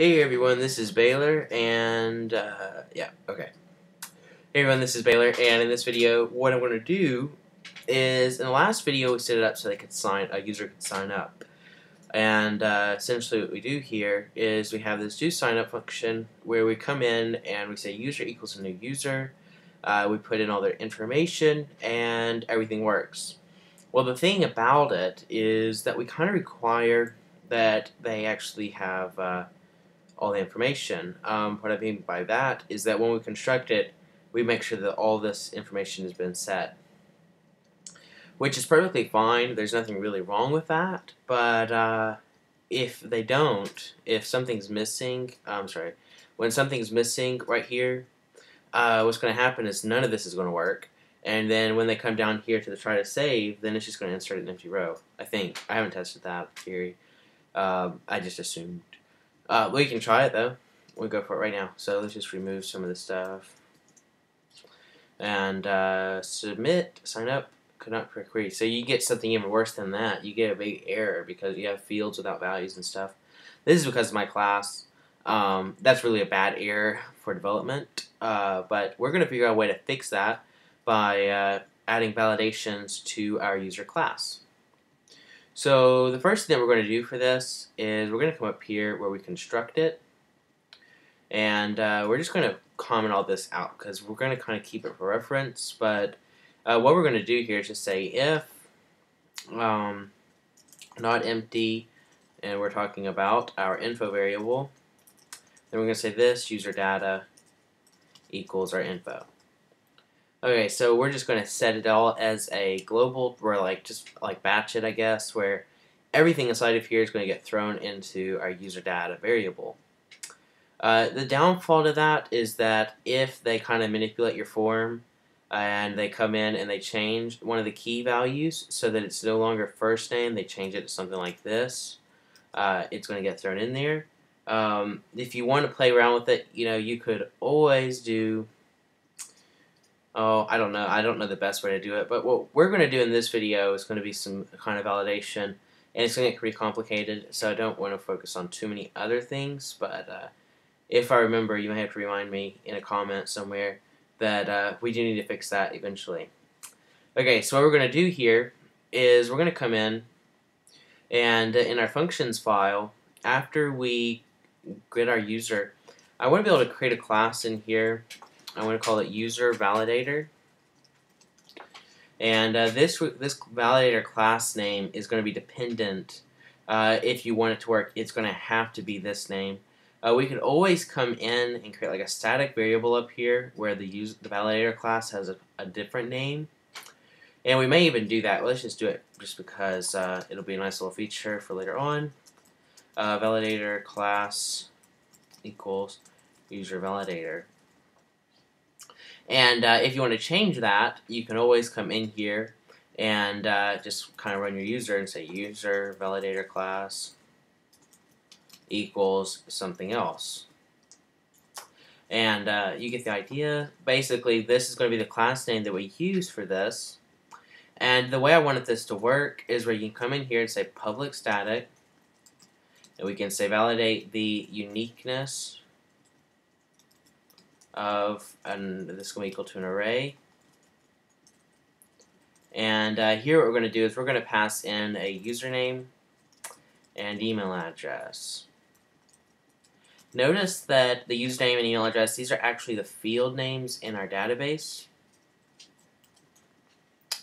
Hey everyone, this is Baylor, and okay. Hey everyone, this is Baylor, and in this video, what I'm going to do is, in the last video, we set it up so a user could sign up, and essentially what we do here is we have this do sign up function where we come in and we say user equals a new user. We put in all their information, and everything works. Well, the thing about it is that we kind of require that they actually have all the information. What I mean by that is that when we construct it, we make sure that all this information has been set, which is perfectly fine. There's nothing really wrong with that, but if they don't, if something's missing, when something's missing right here, what's going to happen is none of this is going to work. And then when they come down here to try to save, then it's just going to insert an empty row. I think. I haven't tested that theory. I just assumed. We can try it though. We'll go for it right now. So let's just remove some of the stuff. And submit, sign up, could not query. So you get something even worse than that. You get a big error because you have fields without values and stuff. This is because of my class. That's really a bad error for development. But we're going to figure out a way to fix that by adding validations to our user class. So the first thing that we're going to do for this is we're going to come up here where we construct it, and we're just going to comment all this out because we're going to kind of keep it for reference. But what we're going to do here is just say if not empty, and we're talking about our info variable, then we're going to say this user data equals our info. Okay, so we're just going to set it all as a global, or just batch it, I guess, where everything inside of here is going to get thrown into our user data variable. The downfall to that is that if they kind of manipulate your form and they come in and they change one of the key values so that it's no longer first name, they change it to something like this, it's going to get thrown in there. If you want to play around with it, you could always do... I don't know. I don't know the best way to do it, but what we're going to do in this video is going to be some kind of validation, and it's going to get pretty complicated, so I don't want to focus on too many other things, but if I remember, you may have to remind me in a comment somewhere that we do need to fix that eventually. Okay, so what we're going to do here is we're going to come in, and in our functions file, after we get our user, I want to be able to create a class in here. I want to call it user validator, and this validator class name is going to be dependent. If you want it to work, it's going to have to be this name. We could always come in and create a static variable up here where the validator class has a different name, and we may even do that. Let's just do it just because it'll be a nice little feature for later on. Validator class equals user validator. And if you want to change that, you can always come in here and just kind of run your user and say user validator class equals something else. And you get the idea. Basically, this is going to be the class name that we use for this. And the way I wanted this to work is where you can come in here and say public static, and we can say validate the uniqueness of, and this is going to be equal to an array. And here what we're going to do is we're going to pass in a username and email address. Notice that the username and email address, these are actually the field names in our database.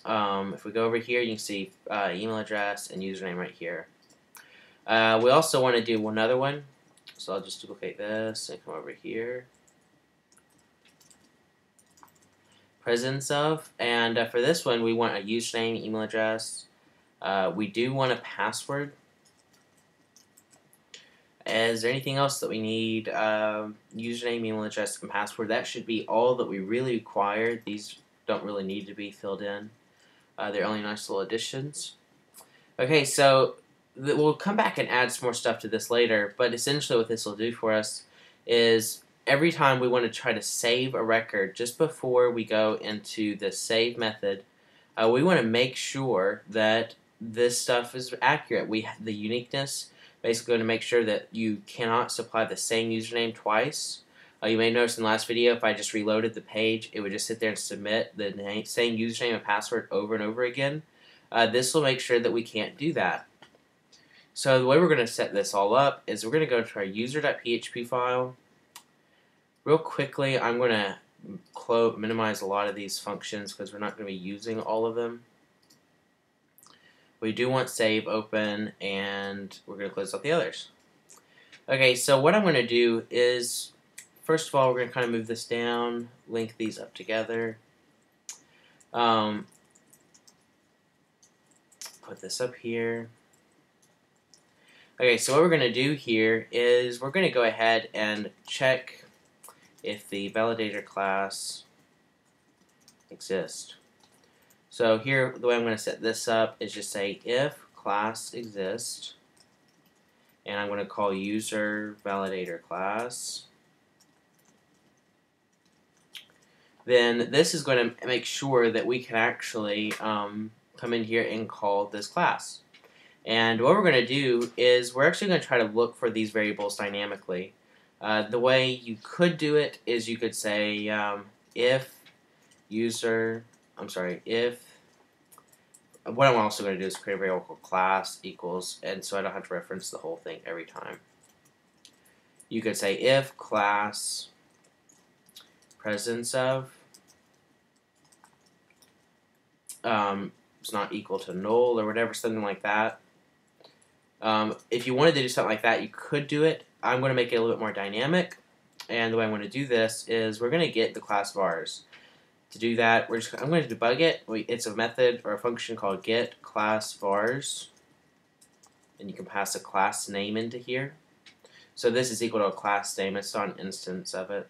If we go over here, you can see email address and username right here. We also want to do another one, so I'll just duplicate this and come over here. Presence of, and for this one we want a username, email address. We do want a password. Is there anything else that we need? Username, email address, and password. That should be all that we really require. These don't really need to be filled in. They're only nice little additions. Okay, so we'll come back and add some more stuff to this later, but essentially what this will do for us is every time we want to try to save a record, just before we go into the save method, we want to make sure that this stuff is accurate. The uniqueness Basically going to make sure that you cannot supply the same username twice. You may notice in the last video, if I just reloaded the page, it would just sit there and submit the same username and password over and over again. This will make sure that we can't do that. So the way we're going to set this all up is we're going to go to our user.php file. Real quickly, I'm going to minimize a lot of these functions because we're not going to be using all of them. We do want save open, and we're going to close out the others. Okay, so what I'm going to do is, first of all, we're going to kind of move this down, link these up together. Put this up here. Okay, so what we're going to do here is we're going to go ahead and check if the validator class exists. So here, the way I'm going to set this up is just say if class exists, and I'm going to call user validator class. Then this is going to make sure that we can actually come in here and call this class. And what we're going to do is we're actually going to try to look for these variables dynamically. The way you could do it is you could say if what I'm also going to do is create a variable called class equals, and so I don't have to reference the whole thing every time. You could say if class presence of is not equal to null or whatever, something like that. If you wanted to do something like that, you could do it. I'm going to make it a little bit more dynamic, and the way I'm going to do this is we're going to get the class vars. To do that, I'm going to debug it. It's a method or a function called get class vars, and you can pass a class name into here. So this is equal to a class name. It's not an instance of it.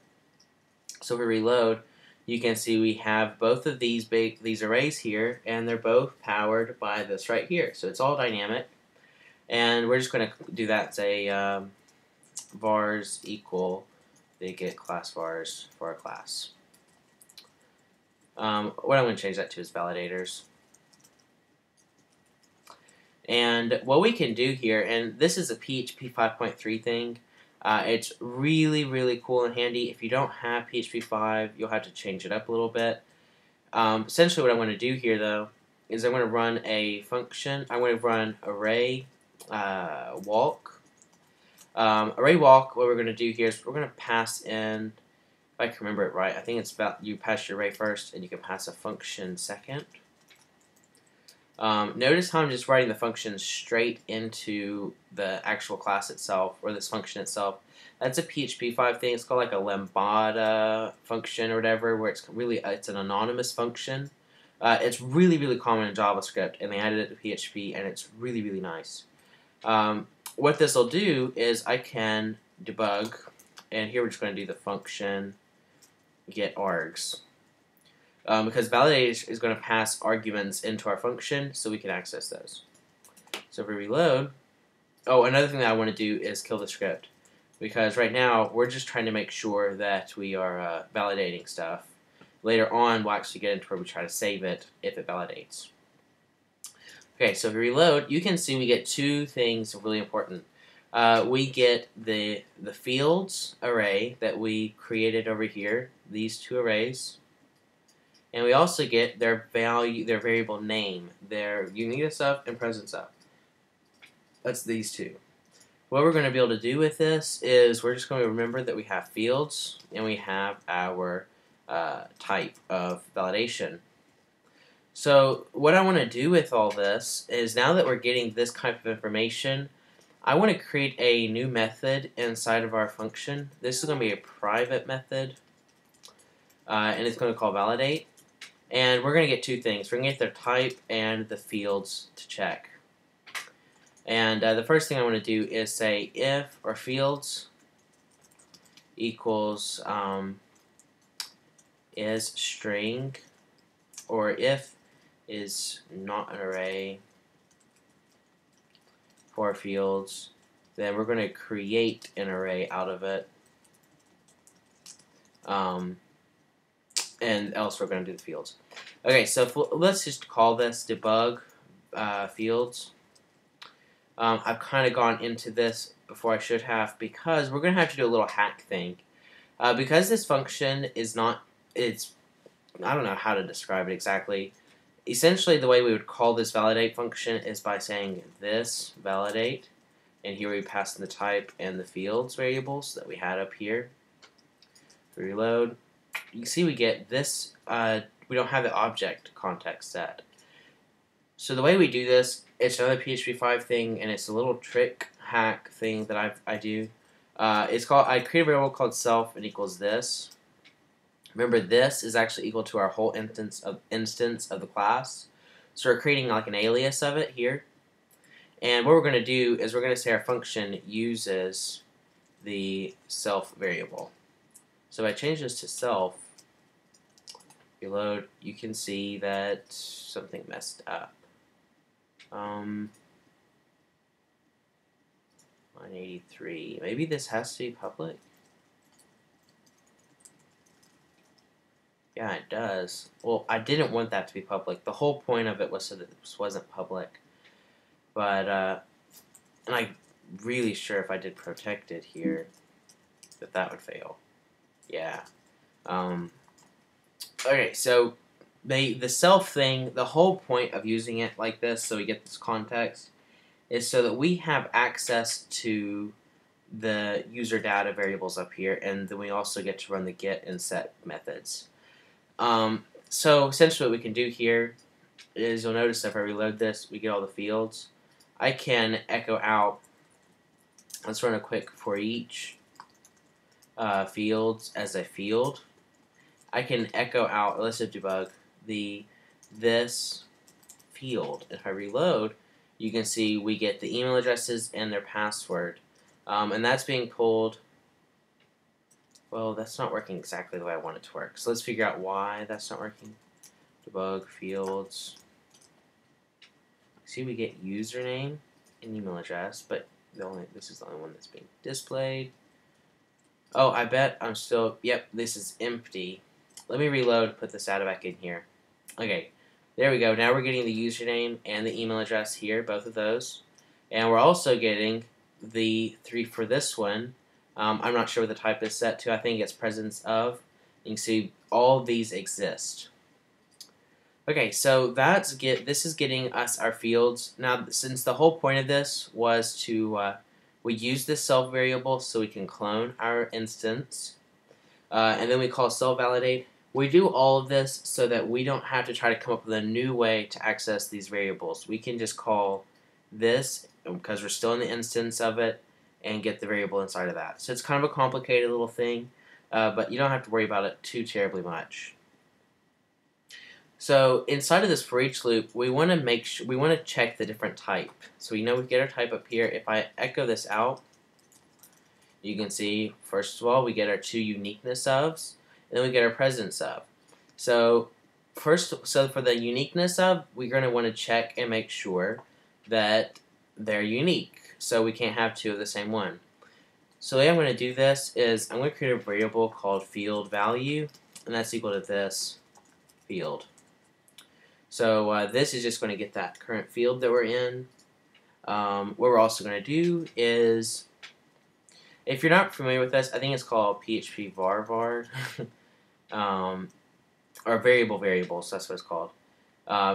So if we reload, you can see we have both of these arrays here, and they're both powered by this right here. So it's all dynamic, and we're just going to do that. Say vars equal the get class vars for our class. What I'm going to change that to is validators. And what we can do here, and this is a PHP 5.3 thing. It's really, really cool and handy. If you don't have PHP 5, you'll have to change it up a little bit. Essentially what I'm going to do here, though, is I'm going to run a function. I'm going to run array walk. Array walk, what we're going to do here is we're going to pass in, if I can remember it right, I think it's about you pass your array first and you can pass a function second. Notice how I'm just writing the function straight into the actual class itself, or this function itself. That's a PHP 5 thing. It's called like a lambda function or whatever, where it's an anonymous function. It's really, really common in JavaScript, and they added it to PHP, and it's really, really nice. What this will do is I can debug, and here we're just going to do the function get args. Because validate is going to pass arguments into our function so we can access those. So if we reload, another thing that I want to do is kill the script, because right now we're just trying to make sure that we are validating stuff. Later on we'll actually get into where we try to save it if it validates. Okay, so if we reload, you can see we get two things really important. We get the fields array that we created over here, these two arrays. And we also get their variable name, their uniqueness of and presence of. That's these two. What we're going to be able to do with this is we're just going to remember that we have fields and we have our type of validation. So what I want to do with all this is, now that we're getting this type of information, I want to create a new method inside of our function. This is going to be a private method, and it's going to call validate. And we're going to get two things. We're going to get their type and the fields to check. And the first thing I want to do is say if our fields equals is string, or if is not an array for fields, then we're going to create an array out of it. And else we're going to do the fields. Okay, so let's just call this debug fields. I've kind of gone into this before I should have because we're going to have to do a little hack thing. Because this function is not, I don't know how to describe it exactly. Essentially, the way we would call this validate function is by saying this validate, and here we pass in the type and the fields variables that we had up here. Reload. You can see we get this, we don't have the object context set. So the way we do this, it's another PHP 5 thing, and it's a little trick hack thing that I do. It's called, I create a variable called self and equals this. Remember, this is actually equal to our whole instance of the class. So we're creating like an alias of it here. And what we're going to do is we're going to say our function uses the self variable. So if I change this to self, reload, you can see that something messed up. 183. Maybe this has to be public? Yeah, it does. Well, I didn't want that to be public. The whole point of it was so that this wasn't public. But, and I'm really sure if I did protected here, that would fail. Yeah. Okay, so the self thing, the whole point of using it like this, so we get this context, is so that we have access to the user data variables up here, and then we also get to run the get and set methods. So essentially what we can do here is, you'll notice if I reload this, we get all the fields. I can echo out, let's run a quick for each fields as a field. I can echo out, let's debug, this field. If I reload, you can see we get the email addresses and their password. And that's being pulled. Well, that's not working exactly the way I want it to work. So let's figure out why that's not working. Debug fields. See, we get username and email address, but this is the only one that's being displayed. Oh, I bet I'm still, yep, this is empty. Let me reload and put this data back in here. Okay, there we go. Now we're getting the username and the email address here, both of those. And we're also getting the 3 for this one. I'm not sure what the type is set to. I think it's presence of. You can see all of these exist. Okay, so this is getting us our fields. Now, since the whole point of this was to, we use this self variable so we can clone our instance, and then we call self validate. We do all of this so that we don't have to try to come up with a new way to access these variables. We can just call this, because we're still in the instance of it, and get the variable inside of that. So it's kind of a complicated little thing, but you don't have to worry about it too terribly much. So inside of this for each loop, we want to check the different type. So we know we get our type up here. If I echo this out, you can see first of all we get our 2 uniqueness ofs, and then we get our presence of. So for the uniqueness of, we're going to want to check and make sure that they're unique. So we can't have 2 of the same one. So the way I'm going to do this is I'm going to create a variable called field value, and that's equal to this field. So this is just going to get that current field that we're in. What we're also going to do is, if you're not familiar with this, I think it's called PHP var, or variables, that's what it's called.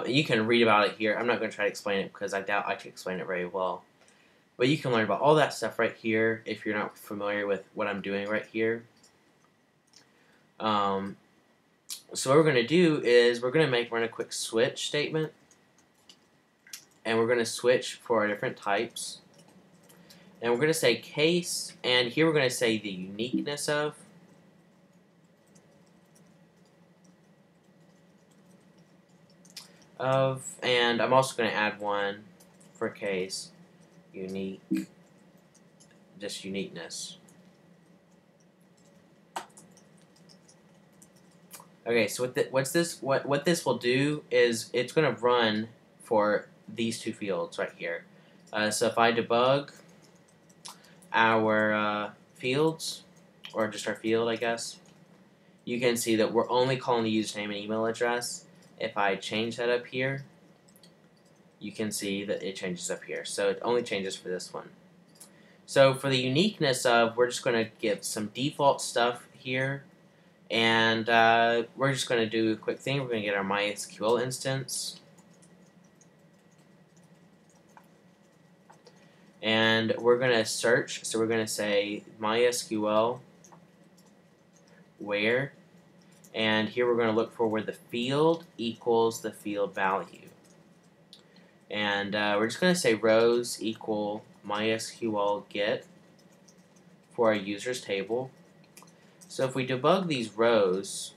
You can read about it here. I'm not going to try to explain it because I doubt I can explain it very well. But you can learn about all that stuff right here if you're not familiar with what I'm doing right here. So what we're going to do is we're going to run a quick switch statement, and we're going to switch for our different types, and we're going to say case, and here we're going to say the uniqueness of, and I'm also going to add one for case, unique, just uniqueness. Okay, so what this will do is it's going to run for these 2 fields right here. So if I debug our fields, or just our field, I guess, you can see that we're only calling the username and email address. If I change that up here, you can see that it changes up here. So it only changes for this one. So for the uniqueness of, we're just going to give some default stuff here. And we're just going to do a quick thing. We're going to get our MySQL instance. And we're going to search. So we're going to say MySQL where. And here we're going to look for where the field equals the field value. And we're just going to say rows equal MySQL get for our users table. So if we debug these rows,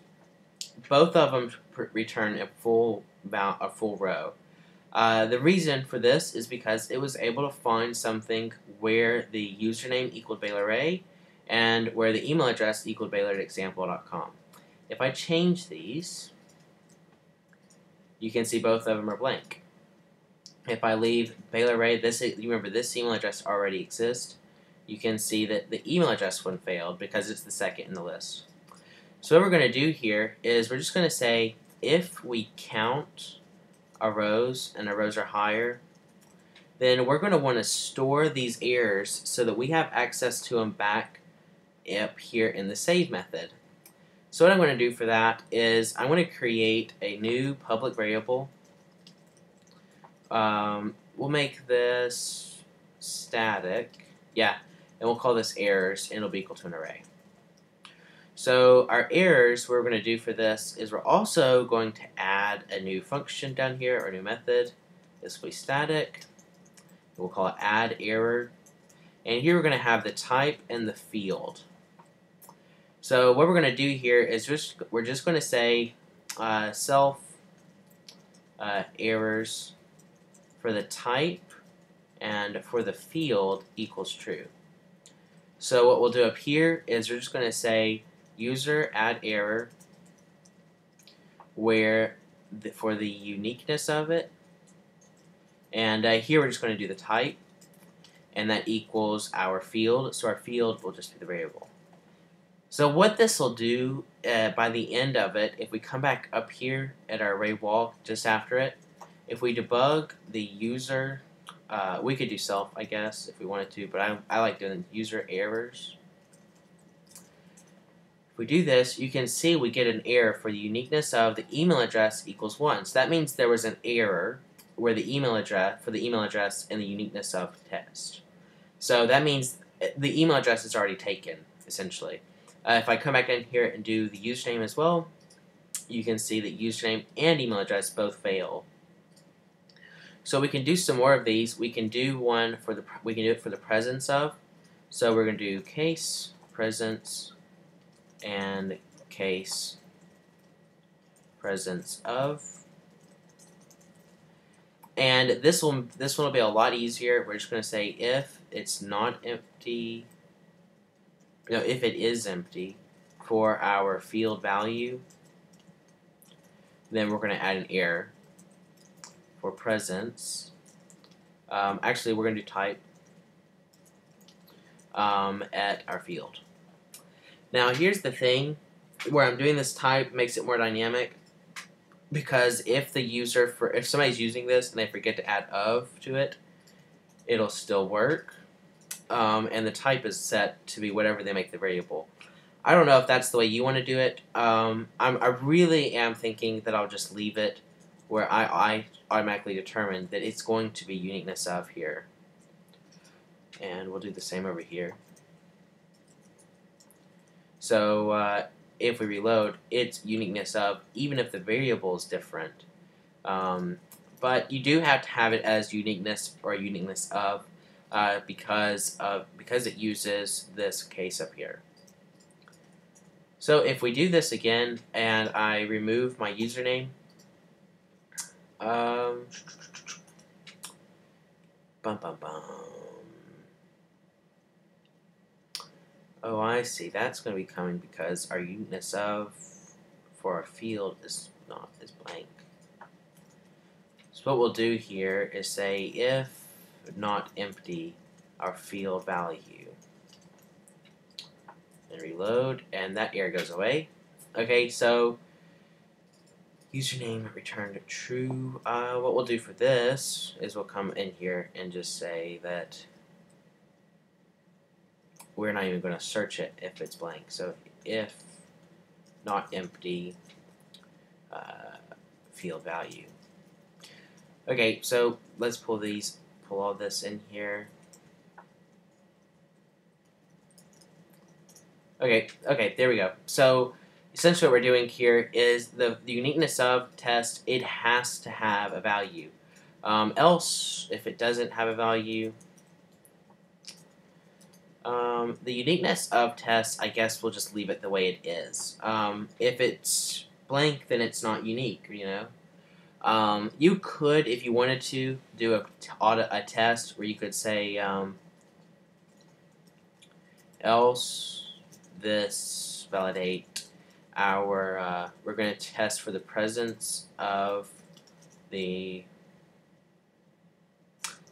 both of them return a full row. The reason for this is because it was able to find something where the username equaled Baylor A and where the email address equaled Baylor@example.com. If I change these, you can see both of them are blank. If I leave Baylor A, you remember this email address already exists. You can see that the email address one failed because it's the second in the list. So what we're going to do here is we're just going to say if we count our rows and our rows are higher, then we're going to want to store these errors so that we have access to them back up here in the save method. So what I'm going to do for that is I'm going to create a new public variable. We'll make this static. Yeah, and we'll call this errors, and it'll be equal to an array. So our errors, what we're going to do for this is we're also going to add a new function down here, or a new method. This will be static. We'll call it add error. And here we're going to have the type and the field. So what we're going to do here is we're just going to say self errors for the type and for the field equals true. So what we'll do up here is we're just going to say user add error where for the uniqueness of it, and here we're just going to do the type, and that equals our field. So our field will just be the variable. So what this will do by the end of it, if we come back up here at our array wall just after it, if we debug the user, we could do self, I guess, if we wanted to, but I like doing user errors. If we do this, you can see we get an error for the uniqueness of the email address equals 1. So that means there was an error where the email address and the uniqueness of test. So that means the email address is already taken, essentially. If I come back in here and do the username as well, you can see that username and email address both fail. So we can do some more of these. We can do one for we can do it for the presence of. So we're going to do case presence and case presence of. And this one will be a lot easier. We're just going to say if it's not empty. No, if it is empty for our field value, then we're going to add an error for presence. Actually, we're going to do type at our field. Now, here's the thing where I'm doing this type makes it more dynamic, because if somebody's using this and they forget to add of to it, it'll still work. And the type is set to be whatever they make the variable. I don't know if that's the way you want to do it. I really am thinking that I'll just leave it where I automatically determine that it's going to be uniqueness of here. And we'll do the same over here. So if we reload, it's uniqueness of, even if the variable is different. But you do have to have it as uniqueness or uniqueness of, because it uses this case up here. So if we do this again and I remove my username, oh, I see. That's going to be coming because our uniqueness of for our field is blank. So what we'll do here is say if not empty our field value, and reload, and that error goes away. Okay, so username returned true. What we'll do for this is we'll come in here and just say that we're not even going to search it if it's blank. So if not empty field value. Okay, so let's pull all this in here. Okay, there we go. So essentially what we're doing here is the uniqueness of test, it has to have a value. Else, if it doesn't have a value, the uniqueness of test, I guess we'll just leave it the way it is. If it's blank, then it's not unique, you know. You could, if you wanted to, do a test where you could say else this validate our we're going to test for the presence of the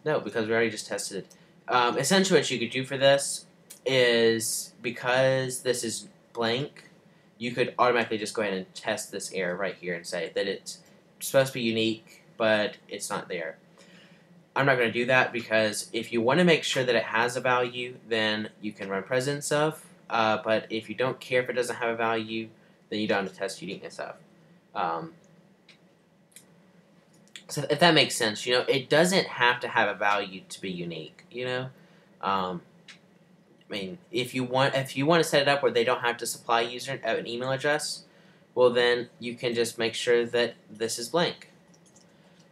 because we already just tested it. Essentially what you could do for this is, because this is blank, you could automatically just go ahead and test this error right here and say that it's supposed to be unique but it's not there. I'm not going to do that, because if you want to make sure that it has a value, then you can run presence of, but if you don't care if it doesn't have a value, then you don't have to test uniqueness of. So if that makes sense, you know, it doesn't have to have a value to be unique, you know. I mean, if you want to set it up where they don't have to supply user an email address, well then you can just make sure that this is blank,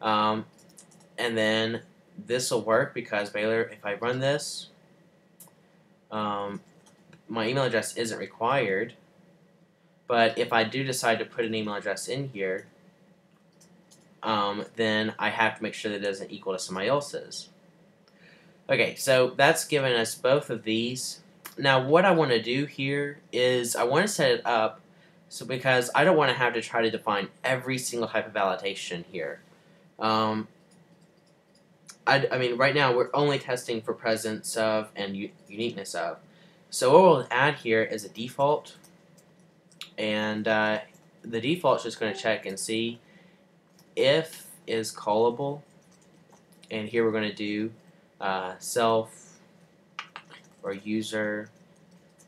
and then this will work because Baylor, if I run this, my email address isn't required. But if I do decide to put an email address in here, then I have to make sure that it doesn't equal to somebody else's. Okay, so that's given us both of these. Now what I want to do here is I want to set it up so, because I don't want to have to try to define every single type of validation here. I mean, right now we're only testing for presence of and uniqueness of. So what we'll add here is a default, and the default is just going to check and see if is callable, and here we're going to do self or user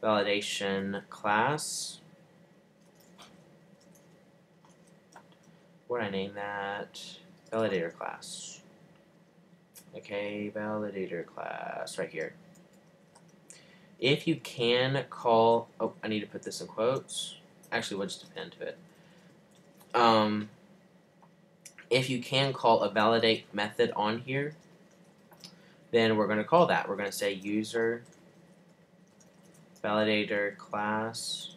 validation class. What did I name that? Validator class. Okay, validator class right here. If you can call, oh, I need to put this in quotes. Actually, we'll just append to it. If you can call a validate method on here, then we're going to call that. We're going to say user validator class.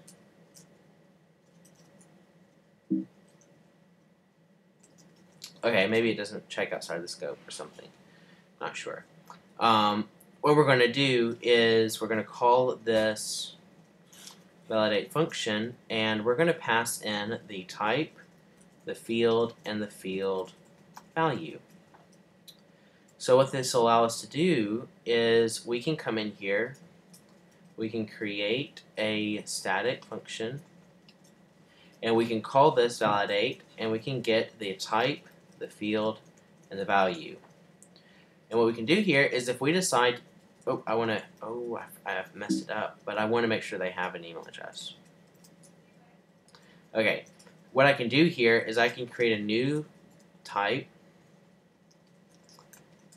Okay, maybe it doesn't check outside the scope or something. Not sure. What we're going to do is we're going to call this validate function, and we're going to pass in the type, the field, and the field value. So what this will allow us to do is we can come in here, we can create a static function, and we can call this validate, and we can get the type, the field, and the value. And what we can do here is, if we decide, I've messed it up, but I want to make sure they have an email address. Okay, what I can do here is I can create a new type,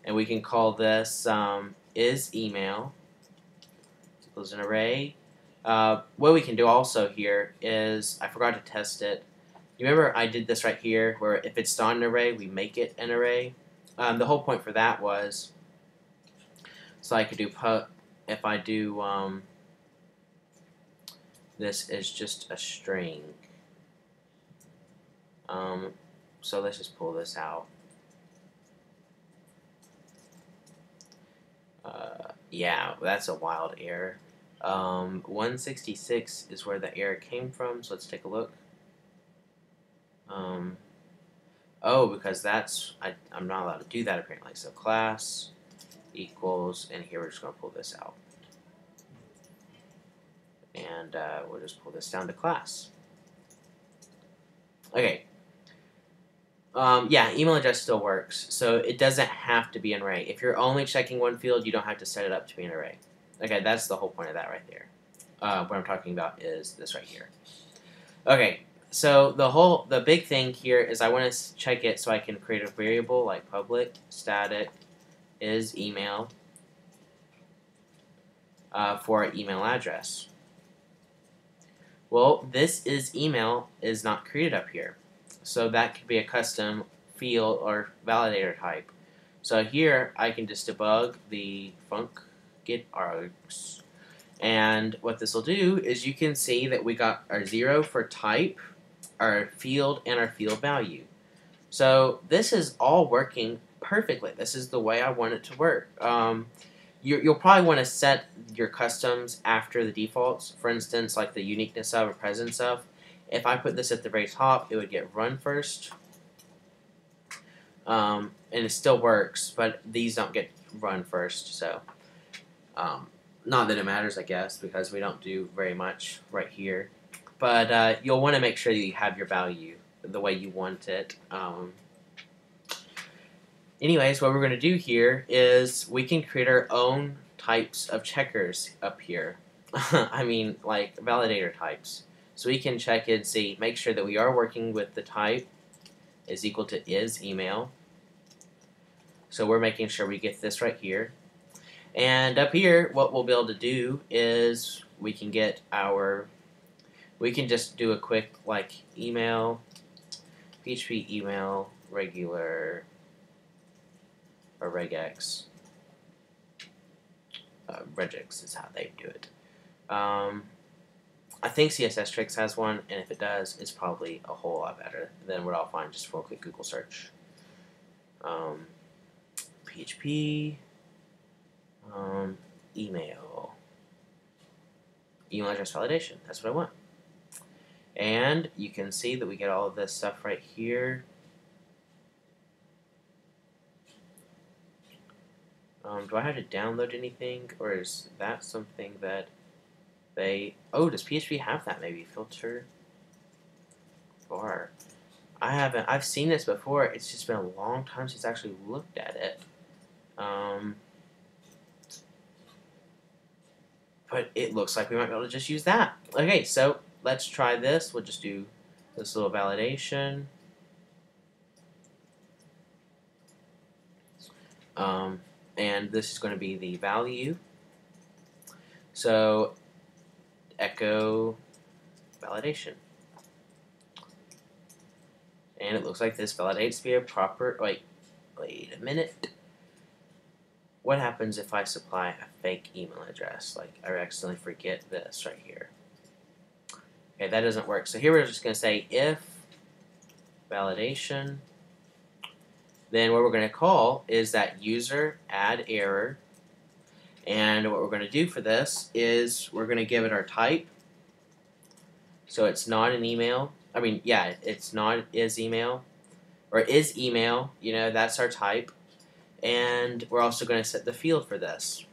and we can call this is email equals an array. What we can do also here is, I forgot to test it. You remember I did this right here, where if it's not an array, we make it an array. The whole point for that was, so I could do if I do this is just a string. So let's just pull this out. Yeah, that's a wild error. 166 is where the error came from, so let's take a look. Oh, because I'm not allowed to do that apparently. So class equals, and here we're just going to pull this out. And we'll just pull this down to class. Okay, Yeah, email address still works, so it doesn't have to be an array. If you're only checking one field, you don't have to set it up to be an array. Okay, that's the whole point of that right there. What I'm talking about is this right here. Okay, so the big thing here is I want to check it so I can create a variable like public static is email for an email address. Well, this is email is not created up here. So that could be a custom field or validator type. So here I can just debug the func get args. And what this will do is you can see that we got our 0 for type, our field, and our field value. So this is all working perfectly. This is the way I want it to work. You'll probably want to set your customs after the defaults. For instance, like the uniqueness of or presence of. If I put this at the very top, it would get run first. And it still works, but these don't get run first. So, not that it matters, I guess, because we don't do very much right here. But you'll want to make sure that you have your value the way you want it. Anyways, what we're going to do here is we can create our own types of checkers up here. I mean, like validator types. So we can check and see, make sure that we are working with the type is equal to is email. So we're making sure we get this right here. And up here, what we'll be able to do is we can get we can just do a quick like email, PHP email, regular, or regex. Regex is how they do it. I think CSS Tricks has one, and if it does, it's probably a whole lot better than what I'll find just for a quick Google search. PHP, email address validation. That's what I want. And you can see that we get all of this stuff right here. Do I have to download anything, or is that something that does PHP have that maybe? Filter bar. I've seen this before. It's just been a long time since I actually looked at it. But it looks like we might be able to just use that. Okay, so let's try this. We'll just do this little validation. And this is going to be the value. So echo validation. And it looks like this validates via proper, wait a minute. What happens if I supply a fake email address? Like I accidentally forget this right here. Okay, that doesn't work. So here we're just going to say if validation. Then what we're going to call is that user add error. And what we're going to do for this is we're going to give it our type. So it's not an email. I mean, yeah, it's not is email. Or is email, you know, that's our type. And we're also going to set the field for this.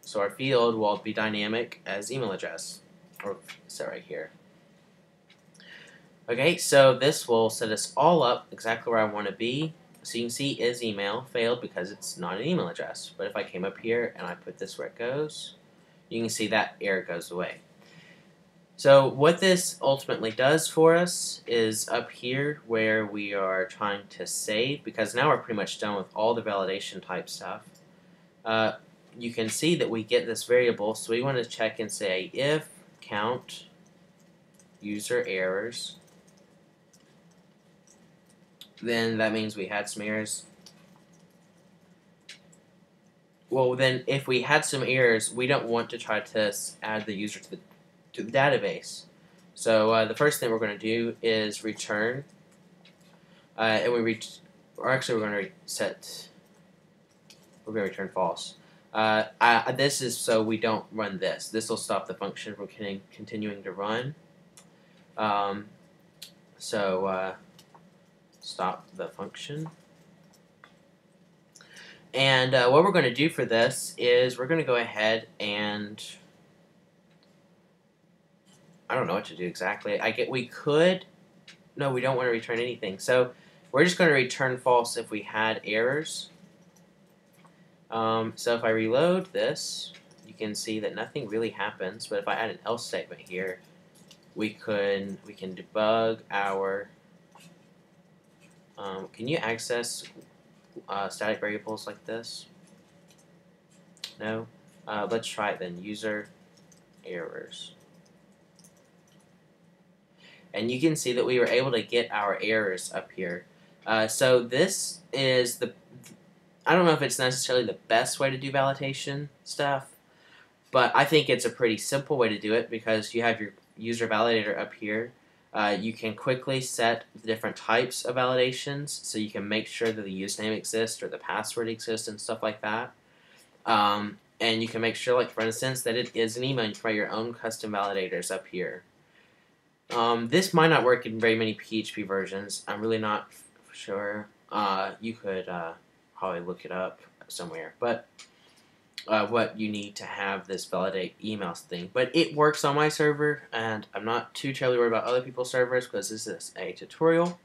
So our field will be dynamic as email address. Or set right here. Okay, so this will set us all up exactly where I want to be. So you can see is email failed because it's not an email address. But if I came up here and I put this where it goes, you can see that error goes away. So what this ultimately does for us is up here where we are trying to save, because now we're pretty much done with all the validation type stuff. You can see that we get this variable, so we want to check and say if count user errors. Then that means we had some errors. Well, then if we had some errors, we don't want to try to add the user to the database. So the first thing we're going to do is return, and we're going to return false. This is so we don't run this. This will stop the function from continuing to run. Stop the function. And what we're going to do for this is we're going to go ahead and I don't know what to do exactly. No, we don't want to return anything. So We're just going to return false if we had errors. So if I reload this, you can see that nothing really happens. But if I add an else statement here, we can debug our. Can you access static variables like this? No. Let's try it then. User errors. And you can see that we were able to get our errors up here. So this is the. I don't know if it's necessarily the best way to do validation stuff, but I think it's a pretty simple way to do it because you have your user validator up here. You can quickly set the different types of validations, so you can make sure that the username exists or the password exists and stuff like that. And you can make sure, like for instance, that it is an email. You can write your own custom validators up here. This might not work in very many PHP versions. I'm really not sure. You could probably look it up somewhere, but what you need to have this validate emails thing. But it works on my server, and I'm not too terribly worried about other people's servers because this is a tutorial.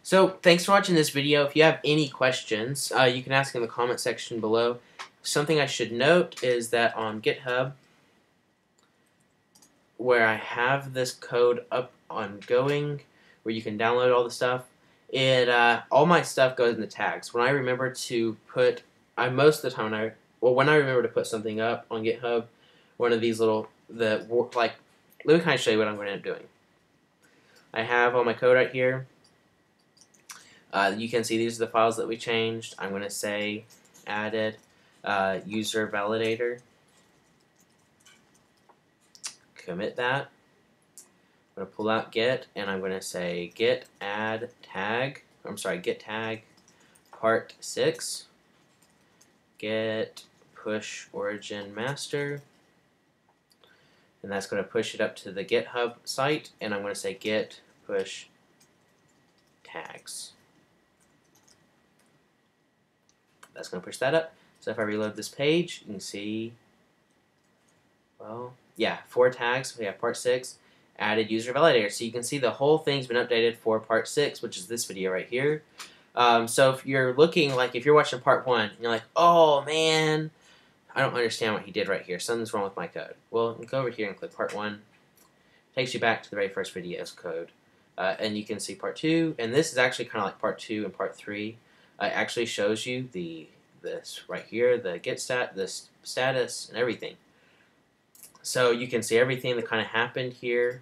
So thanks for watching this video. If you have any questions, you can ask in the comment section below. Something I should note is that on GitHub, where I have this code up ongoing, where you can download all the stuff, all my stuff goes in the tags. When I remember to put, most of the time when I remember to put something up on GitHub, one of these little let me kind of show you what I'm going to end up doing. I have all my code right here. You can see these are the files that we changed. I'm going to say added user validator. Commit that. I'm going to pull out get, and I'm going to say get add tag. Get tag part 6. Get push origin master. And that's going to push it up to the GitHub site, and I'm going to say get push tags. That's going to push that up. So if I reload this page, you can see, well, yeah, 4 tags. We have part 6, added user validator. So you can see the whole thing's been updated for part 6, which is this video right here. So if you're looking, if you're watching part 1, and you're like, oh man, I don't understand what he did right here. Something's wrong with my code. Well, you go over here and click part 1. Takes you back to the very first video's code. And you can see part 2, and this is actually kind of like part 2 and part 3. It actually shows you this right here, the get this status, and everything. So you can see everything that kind of happened here.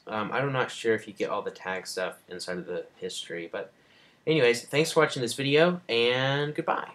I'm not sure if you get all the tag stuff inside of the history, but anyways, thanks for watching this video, and goodbye.